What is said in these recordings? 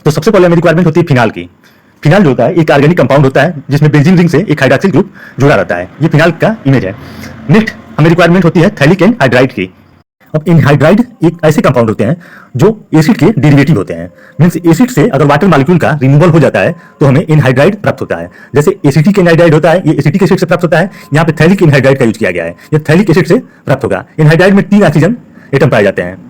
तो सबसे पहले हमें रिक्वायरमेंट होती है फिनाल की। फिनाल जो होता है एक ऑर्गेनिक कंपाउंड होता है जिसमें बेंजीन रिंग से एक हाइड्रॉक्सिल ग्रुप जुड़ा रहता है। ये फिनाल का इमेज है। नेक्स्ट हमें रिक्वायरमेंट होती है थैलिक एनहाइड्राइड की। अब एनहाइड्राइड एक ऐसे कंपाउंड होते हैं जो एसिड के डेरिवेटिव होते हैं। मींस एसिड से अगर वाटर मॉलिक्यूल का रिमूवल हो जाता है तो हमें एनहाइड्राइड प्राप्त होता है। जैसे एसिटिक एनहाइड्राइड होता है, ये एसिटिक एसिड से प्राप्त होता है। यहाँ पे थैलिक एनहाइड्राइड का यूज किया गया है, ये थैलिक एसिड से प्राप्त होगा। एनहाइड्राइड में 3 ऑक्सीजन एटम पाए जाते हैं।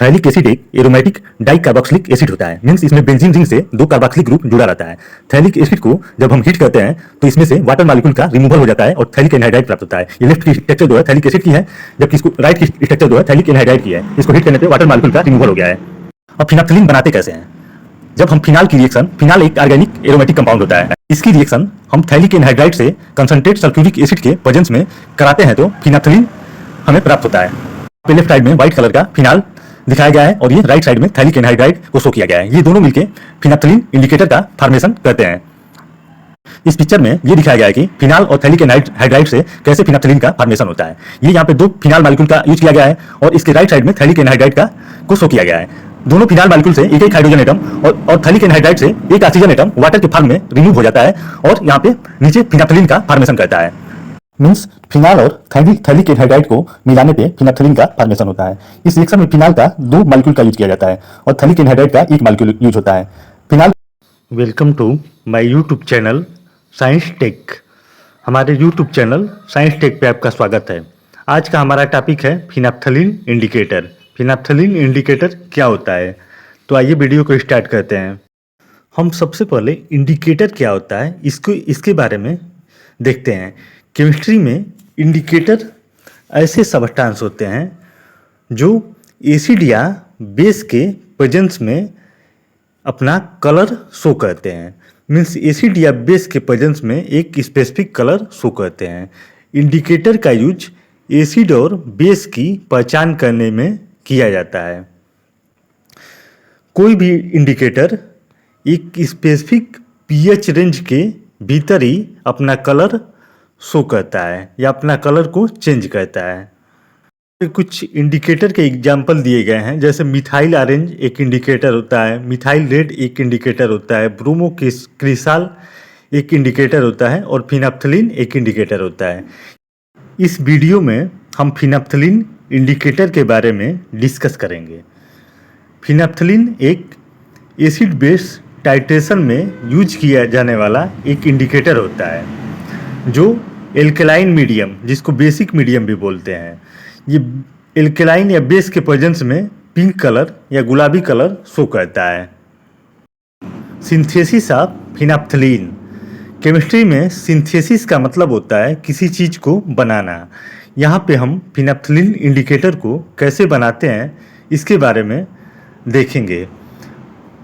थैलिक एसिड एक एरोमेटिक डाइकार्बोक्सिलिक एसिड होता है। मींस इसमें बेंजीन रिंग से 2 कार्बोक्सिलिक ग्रुप जुड़ा रहता है। थैलिक एसिड को जब हम हीट करते हैं तो इसमें से वाटर मॉलिक्यूल का रिमूवल हो जाता है और थैलिक एनहाइड्राइड प्राप्त होता है। ये लेफ्ट की स्ट्रक्चर जो है थैलिक एसिड की है, जबकि इसको राइट की स्ट्रक्चर जो है थैलिक एनहाइड्राइड की है। इसको हीट करने पे वाटर मॉलिक्यूल का रिमूवल हो गया है। अब फिनाप्थलीन बनाते कैसे हैं? जब हम फिनाल की रिएक्शन, फिनाल एक ऑर्गेनिक एरोमेटिक कंपाउंड होता है, इसकी रिएक्शन हम थैलिक एनहाइड्राइड से कंसंट्रेट सल्फ्यूरिक एसिड के प्रेजेंस में कराते हैं तो फिनाप्थलीन हमें प्राप्त होता है। लेफ्ट साइड में व्हाइट कलर का फिनाल दिखाया गया है और ये राइट साइड में थैलिक एनहाइड्राइड को शो किया गया है। ये दोनों मिलकर फिनाप्थलीन इंडिकेटर का फॉर्मेशन करते हैं। इस पिक्चर में ये दिखाया गया है कि फिनाल और थैलिक एनहाइड्राइड से कैसे फिनाप्थलीन का फॉर्मेशन होता है। ये यहाँ पे 2 फिनाल मॉलिक्यूल का यूज किया गया है और इसके राइट साइड में थैलिक एनहाइड्राइड का को शो किया गया है। दोनों फिनाल मॉलिक्यूल से एक हाइड्रोजन एटम और थैलिक एनहाइड्राइड से एक ऑक्सीजन एटम वाटर के फॉर्म में रिमूव हो जाता है और यहाँ पे नीचे फिनाप्थलीन का फॉर्मेशन करता है। मींस फिनाल और थैलिक एनहाइड्राइड को मिलाने पे फिनाप्थलीन का फॉर्मेशन होता है। इस रिएक्शन में फिनाल का 2 मॉलिक्यूल का यूज किया जाता है और थैलिक एनहाइड्राइड का 1 मॉलिक्यूल यूज होता है। Phenol. Welcome to my YouTube channel Science Tech. हमारे यूट्यूब चैनल साइंस टेक पे आपका स्वागत है। आज का हमारा टॉपिक है फिनाप्थलीन इंडिकेटर। फिनाप्थलीन इंडिकेटर क्या होता है? तो आइए वीडियो को स्टार्ट करते हैं। हम सबसे पहले इंडिकेटर क्या होता है इसके बारे में देखते हैं। केमिस्ट्री में इंडिकेटर ऐसे सब्सटेंस होते हैं जो एसिड या बेस के प्रेजेंस में अपना कलर शो करते हैं। मीन्स एसिड या बेस के प्रेजेंस में एक स्पेसिफिक कलर शो करते हैं। इंडिकेटर का यूज एसिड और बेस की पहचान करने में किया जाता है। कोई भी इंडिकेटर एक स्पेसिफिक पीएच रेंज के भीतर ही अपना कलर शो करता है या अपना कलर को चेंज करता है। कुछ इंडिकेटर के एग्जाम्पल दिए गए हैं, जैसे मिथाइल ऑरेंज एक इंडिकेटर होता है, मिथाइल रेड एक इंडिकेटर होता है, ब्रोमो क्रिसाल एक इंडिकेटर होता है और फिनाप्थलीन एक इंडिकेटर होता है। इस वीडियो में हम फिनाप्थलीन इंडिकेटर के बारे में डिस्कस करेंगे। फिनाप्थलीन एक एसिड बेस टाइट्रेशन में यूज किया जाने वाला एक इंडिकेटर होता है जो एल्कलाइन मीडियम, जिसको बेसिक मीडियम भी बोलते हैं, ये एल्कलाइन या बेस के प्रेजेंस में पिंक कलर या गुलाबी कलर शो करता है। Synthesis of phenolphthalein. केमिस्ट्री में सिंथेसिस का मतलब होता है किसी चीज़ को बनाना। यहाँ पे हम फिनाप्थलीन इंडिकेटर को कैसे बनाते हैं इसके बारे में देखेंगे।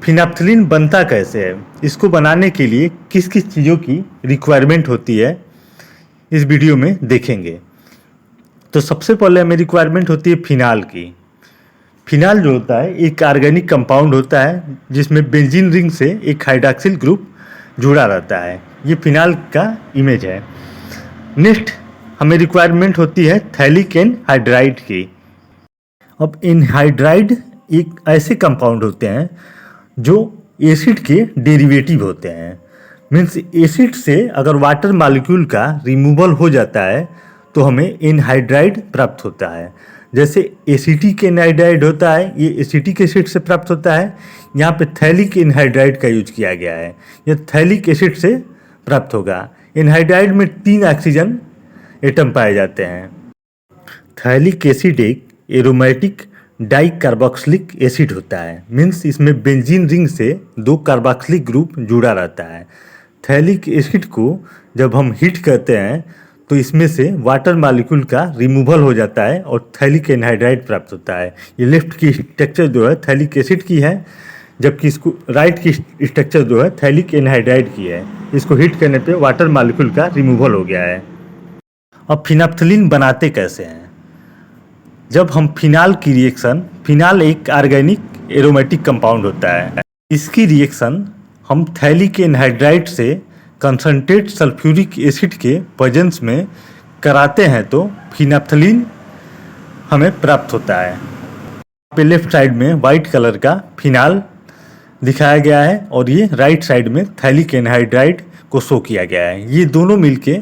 फिनाप्थलीन बनता कैसे है, इसको बनाने के लिए किस किस चीज़ों की रिक्वायरमेंट होती है, इस वीडियो में देखेंगे। तो सबसे पहले हमें रिक्वायरमेंट होती है फिनाल की। फिनाल जो होता है एक ऑर्गेनिक कंपाउंड होता है जिसमें बेंजीन रिंग से एक हाइड्रॉक्सिल ग्रुप जुड़ा रहता है। ये फिनाल का इमेज है। नेक्स्ट हमें रिक्वायरमेंट होती है थैलिक एनहाइड्राइड की। अब एनहाइड्राइड एक ऐसे कंपाउंड होते हैं जो एसिड के डेरिवेटिव होते हैं। मीन्स एसिड से अगर वाटर मॉलिक्यूल का रिमूवल हो जाता है तो हमें एनहाइड्राइड प्राप्त होता है। जैसे एसिटिक एनहाइड्राइड होता है, ये एसिटिक एसिड से प्राप्त होता है। यहाँ पे थैलिक एनहाइड्राइड का यूज किया गया है, ये थैलिक एसिड से प्राप्त होगा। एनहाइड्राइड में 3 ऑक्सीजन एटम पाए जाते हैं। थैलिक एसिड एक एरोमेटिक डाइकार्बोक्सिलिक एसिड होता है। मीन्स इसमें बेंजीन रिंग से 2 कार्बोक्सिलिक ग्रुप जुड़ा रहता है। थैलिक एसिड को जब हम हीट करते हैं तो इसमें से वाटर मॉलिक्यूल का रिमूवल हो जाता है और थैलिक एनहाइड्राइड प्राप्त होता है। ये लेफ्ट की स्ट्रक्चर जो है थैलिक एसिड की है, जबकि इसको राइट की स्ट्रक्चर जो है थैलिक एनहाइड्राइड की है। इसको हीट करने पे वाटर मॉलिक्यूल का रिमूवल हो गया है। अब फिनाप्थलीन बनाते कैसे हैं? जब हम फिनाल की रिएक्शन, फिनाल एक ऑर्गेनिक एरोमेटिक कंपाउंड होता है, इसकी रिएक्शन हम थैलिक एनहाइड्राइड से कंसंट्रेट सल्फ्यूरिक एसिड के प्रेजेंस में कराते हैं तो फिनाप्थलीन हमें प्राप्त होता है। पे लेफ्ट साइड में वाइट कलर का फिनाल दिखाया गया है और ये राइट साइड में थैलिक एनहाइड्राइड को शो किया गया है। ये दोनों मिलके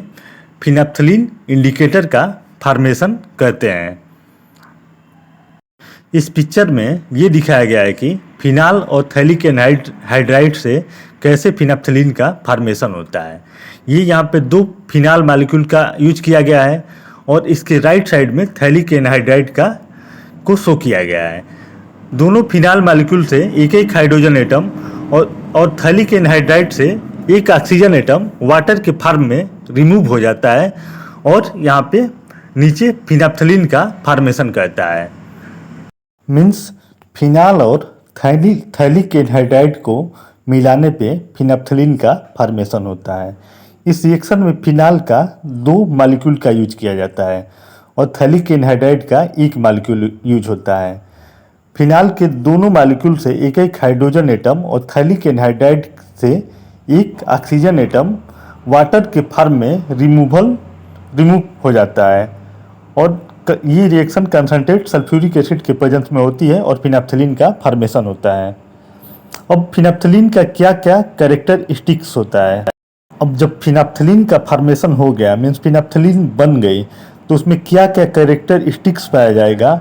फिनाप्थलीन इंडिकेटर का फॉर्मेशन करते हैं। इस पिक्चर में ये दिखाया गया है कि फिनाल और थैलिक एनहाइड्राइड से कैसे फिनाप्थलीन का फॉर्मेशन होता है। ये यहाँ पे दो फिनाल मॉलिक्यूल का यूज किया गया है और इसके राइट साइड में थैलिक एनहाइड्राइड का को शो किया गया है। दोनों फिनाल मॉलिक्यूल से एक एक हाइड्रोजन एटम और थैलिक एनहाइड्राइड से एक ऑक्सीजन एटम वाटर के फॉर्म में रिमूव हो जाता है और यहाँ पे नीचे फिनाप्थलीन का फॉर्मेशन करता है। मीन्स फिनाल और थैलिक एनहाइड्राइड को मिलाने पे फिनाप्थलीन का फॉर्मेशन होता है। इस रिएक्शन में फिनाल का दो मॉलिक्यूल का यूज किया जाता है और थैलिक एनहाइड्राइड का एक मॉलिक्यूल यूज होता है। फिनाल के दोनों मॉलिक्यूल से एक एक हाइड्रोजन एटम और थैलिक एनहाइड्राइड से एक ऑक्सीजन एटम वाटर के फॉर्म में रिमूव हो जाता है और ये रिएक्शन कंसनट्रेट सल्फ्यूरिक एसिड के प्रेजेंस में होती है और फिनाप्थलीन का फॉर्मेशन होता है। अब फिनाप्थलीन का क्या क्या कैरेक्टरिस्टिक्स होता है। अब जब फिनाप्थलीन का फॉर्मेशन हो गया मीन्स फिनाप्थलीन बन गई तो उसमें क्या क्या कैरेक्टरिस्टिक्स पाया जाएगा।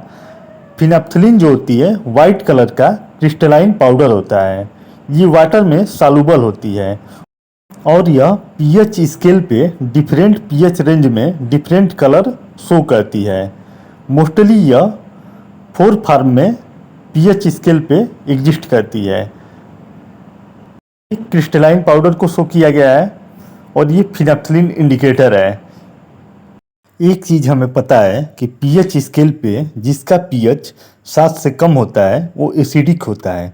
फिनाप्थलीन जो होती है वाइट कलर का क्रिस्टलाइन पाउडर होता है। ये वाटर में सॉल्युबल होती है और यह पीएच स्केल पे डिफरेंट पीएच रेंज में डिफरेंट कलर शो करती है। मोस्टली यह 4 फॉर्म में पीएच स्केल पे एग्जिस्ट करती है। क्रिस्टलाइन पाउडर को शो किया गया है और ये फिनाप्थलीन इंडिकेटर है। एक चीज़ हमें पता है कि पीएच स्केल पे जिसका पीएच 7 से कम होता है वो एसिडिक होता है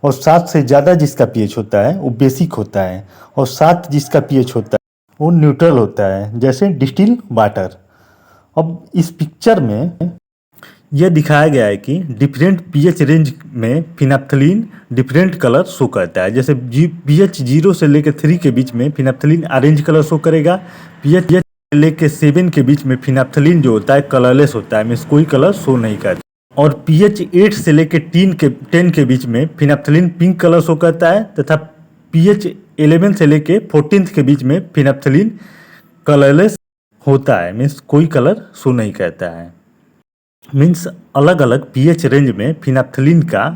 और 7 से ज़्यादा जिसका पीएच होता है वो बेसिक होता है और 7 जिसका पीएच होता है वो न्यूट्रल होता है, जैसे डिस्टिल वाटर। अब इस पिक्चर में यह दिखाया गया है कि डिफरेंट पीएच रेंज में फिनाप्थलीन डिफरेंट कलर शो करता है। जैसे पीएच 0 से लेकर 3 के बीच में फिनाप्थलीन ऑरेंज कलर शो करेगा। पीएच लेके 7 के बीच में फिनाप्थलीन जो होता है कलरलेस होता है, मीन्स कोई कलर शो नहीं करता। और पीएच 8 से लेके 10 के बीच में फिनाप्थलीन पिंक कलर शो करता है तथा पीएच 11 से लेके 14 के बीच में फिनाप्थलीन कलरलेस होता है, मीन्स कोई कलर शो नहीं करता है। मीन्स अलग अलग पीएच रेंज में फिनाप्थलीन का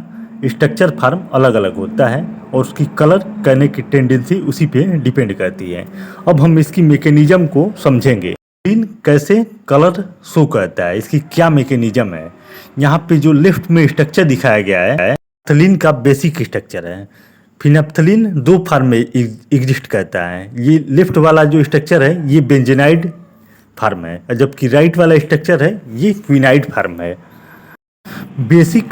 स्ट्रक्चर फॉर्म अलग अलग होता है और उसकी कलर करने की टेंडेंसी उसी पे डिपेंड करती है। अब हम इसकी मैकेनिज्म को समझेंगे। कैसे कलर शो करता है, इसकी क्या मैकेनिज्म है। यहाँ पे जो लेफ्ट में स्ट्रक्चर दिखाया गया है फिनाप्थलीन का बेसिक स्ट्रक्चर है। फिनाप्थलीन 2 फॉर्म में एग्जिस्ट करता है। ये लेफ्ट वाला जो स्ट्रक्चर है ये बेंजेनाइड फॉर्म है, जबकि राइट वाला स्ट्रक्चर है ये क्विनाइड फॉर्म है। बेसिक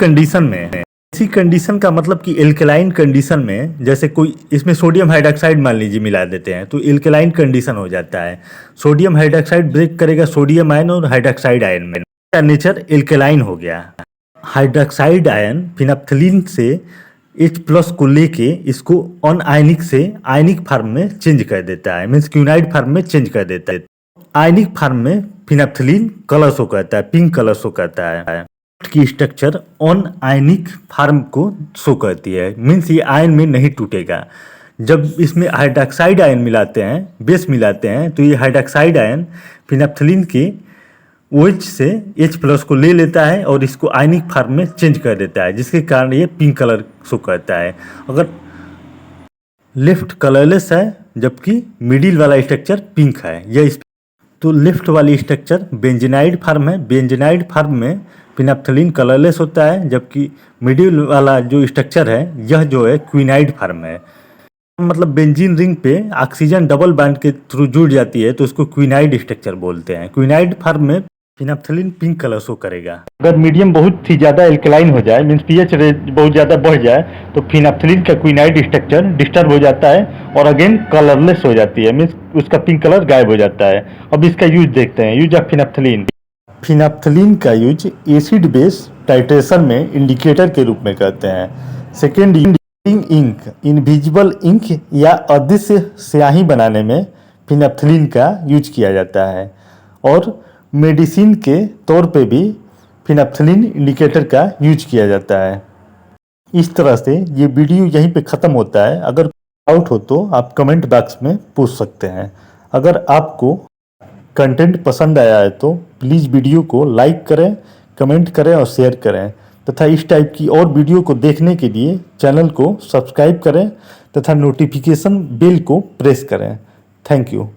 कंडीशन का मतलब कि एल्कलाइन कंडीशन में, जैसे कोई इसमें सोडियम हाइड्रोक्साइड मान लीजिए मिला देते हैं तो एल्कलाइन कंडीशन हो जाता है। सोडियम हाइड्रोक्साइड ब्रेक करेगा सोडियम आयन और हाइड्रोक्साइड आयन में, का नेचर एल्कलाइन हो गया। हाइड्रोक्साइड आयन फिनाप्थलीन से H+ को लेके इसको अनआयनिक से आयनिक फॉर्म में चेंज कर देता है, मीन्स क्विनाइड फॉर्म में चेंज कर देता है। आयनिक फॉर्म में फिनाप्थलीन कलर शो करता है, पिंक कलर शो करता है। की स्ट्रक्चर ऑन आयनिक फॉर्म को शो करती है, मीन्स ये आयन में नहीं टूटेगा। जब इसमें हाइड्रोक्साइड आयन मिलाते हैं, बेस मिलाते हैं, तो ये हाइड्रोक्साइड आयन फिनाप्थलीन के OH से H+ को ले लेता है और इसको आयनिक फॉर्म में चेंज कर देता है, जिसके कारण ये पिंक कलर शो करता है। अगर लेफ्ट कलरलेस है जबकि मिडिल वाला स्ट्रक्चर पिंक है, यह तो लेफ्ट वाली स्ट्रक्चर बेंजेनाइड फॉर्म है। बेंजेनाइड फॉर्म में फिनाप्थलीन कलरलेस होता है, जबकि मिडिल वाला जो स्ट्रक्चर है यह जो है क्विनाइड फॉर्म है। मतलब बेंजीन रिंग पे ऑक्सीजन डबल बॉन्ड के थ्रू जुड़ जाती है तो उसको क्विनाइड स्ट्रक्चर बोलते हैं। क्विनाइड फॉर्म में फिनाप्थलीन पिंक कलर शो करेगा। अगर मीडियम बहुत ही ज़्यादा एल्कलाइन हो जाए, मीन्स पीएच रेंज बहुत ज़्यादा बढ़ जाए, तो फिनाप्थलीन का क्विनाइड स्ट्रक्चर डिस्टर्ब हो जाता है और अगेन कलरलेस हो जाती है, मीन्स उसका पिंक कलर गायब हो जाता है। अब इसका यूज देखते हैं, यूज ऑफ फिनाप्थलीन। फिनाप्थलीन का यूज एसिड बेस टाइट्रेशन में इंडिकेटर के रूप में करते हैं। सेकेंड, इंक, इनविजिबल इंक या अदृश्य स्याही बनाने में फिनाप्थलीन का यूज किया जाता है और मेडिसिन के तौर पे भी फिनाप्थलीन इंडिकेटर का यूज किया जाता है। इस तरह से ये वीडियो यहीं पे ख़त्म होता है। अगर डाउट हो तो आप कमेंट बॉक्स में पूछ सकते हैं। अगर आपको कंटेंट पसंद आया है तो प्लीज़ वीडियो को लाइक करें, कमेंट करें और शेयर करें तथा इस टाइप की और वीडियो को देखने के लिए चैनल को सब्सक्राइब करें तथा नोटिफिकेशन बेल को प्रेस करें। Thank you.